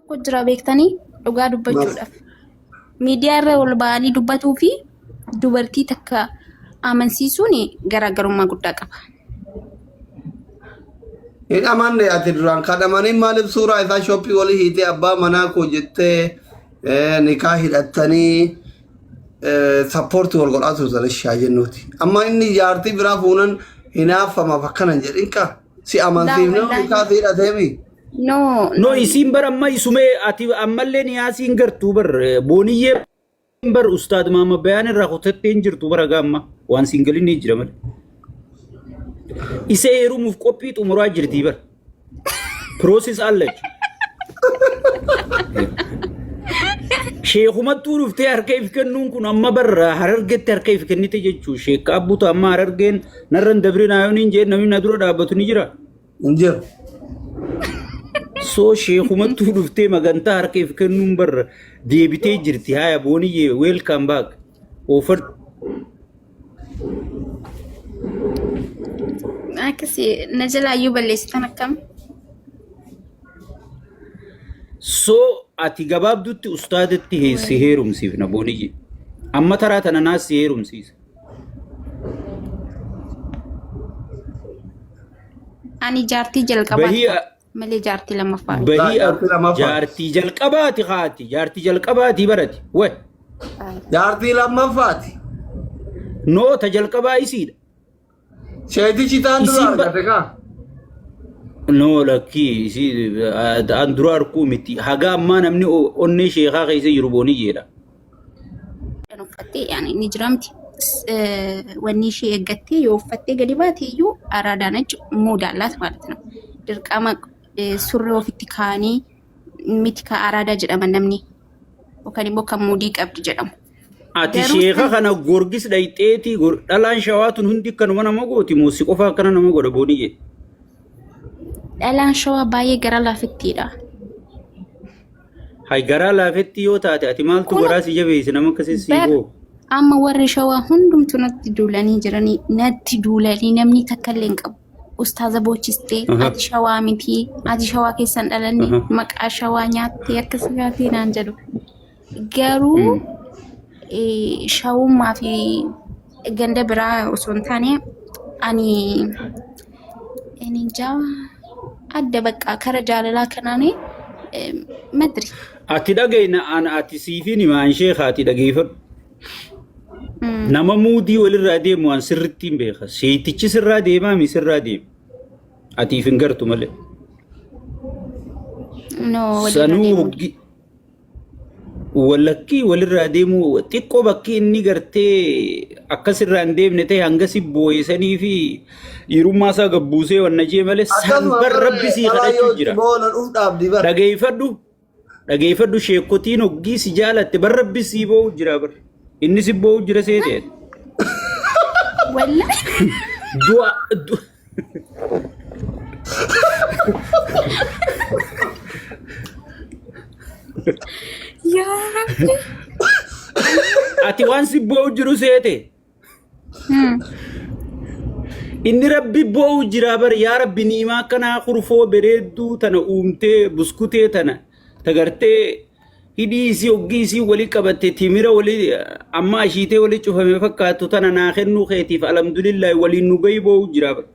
Kujira beektanii dhugaa dubbachuudhaaf. Miidiyaa irra ol ba'anii dubbatuu fi dubartii takka amansiisuun garaagarummaa guddaa qaba. Amanne ati duraan kadhamanii maaliif suuraa isaa shoppii walii hiitee abbaa manaa koo jettee nikaa hidhattanii sappoortii wal godhaa turtan ishaa jennuuti. Amma inni jaartii biraa fuunan hinaafama fakkanan jedhinka si amansiifne nikaa hidhateemi. No isin bar amma isume ati ammallee niyaasiin gartuu bar booniyyee bar ustaad Maamad Bayaan irraa kutatteen jirtu bara gamma waan singalii ni jira malee. Isa heerumuuf qophii xumuraa jirti bar. Process allach. Sheekumattuu dhuftee harka ifkennuun kun amma barra harargetti harka ifkennite jechuu sheekka abbuutu amma harargeen narran dabrin ayooniin jeen namni na dura dhaabbatu ni jira. Injira. So sheekumattuu dhuftee magantaa harka ifkennuun barra deebitee jirti haya booniyyee welcome back. Offer Akkasi najala ayyuu balleessitan akkam? So ati gabaabdutti ustaadatti si heerumsiifna booniyyee. Amma taraa tana naas si heerumsiisa. Ani jaartii jalqabaati. Malee jaartii lammaffaa. Jaartii jalqabaati haati. Jaartii jalqabaati barati. Wai. Jaartii lammaffaati. No ta jalqabaa isiidha. Sheetichi taan dura argate kaa? No lakki isi an dura arkuu miti. Haga ammaa namni onnee sheekaa keessa jiru booniyyeedha. Uffattee yaani ni jiramti. Wanni ishee eeggattee yoo uffattee gadi baate iyyuu araadaan achi muudaalaat ማለት ነው. Dirqama surree ofitti kaanii miti ka araadaa jedhama namni. Yookaan immoo kan muudii qabdi jedhamu. Ati sheeka kana gorgis dhayxeeti dhalaan shawaatun hundi kanuma nama gooti muusi qofaa kana nama godha booniyyee. Dhalaan shawaa baay'ee gara laafettiidha. Hay gara laafetti yoo taate ati maaltu garaa si jabeesse nama akkasii si boo. Amma warri shawaa hundumtu natti duulanii jiranii natti duulanii namni takka illee hin qabu. Ustaaza bochistee ati shawaa miti ati shawaa keessan dhalanne maqaa shawaa nyaattee akkasii gaatee naan jedhu. Garuu shawummaa fi ganda biraa osoo hin taane ani jaa adda bakka kara jaalalaa kanaanii madri. Ati dhagayna ati siifin himaan sheekha ati dhageeffadhu. Nama muudii walirraa deemu waan sirriitti hin beeka. Sheetichi sirraa deemaa mi sirraa deema. Atiif hin gartu malee. Sanuu walakkii walirraa deemu xiqqoo bakki inni gartee akkasirraa hin deemne ta'e hangasi boo'isanii fi hirummaa isaa gabbuusee wanna jee malee sanbar rabbi sii kadhachuu jira. Dhageeffadhu sheekotiin hoggii si jaalatte bar rabbi sii boo'u jira bar. Inni si boo'u jira seetee. Walla. Yaa Rabbi. Ati waan si boo'u jiru seete. Inni rabbi boo'u jira bar yaa rabbi niimaa kanaa kurfoo bereedduu tana uumtee buskutee tana tagartee hidhii isii hoggii isii walii qabatte timira walii amma ashiitee walii cufame fakkaatu tana naa kennuu keetiif alhamdulillah waliin nu gahi boo'u jira bar.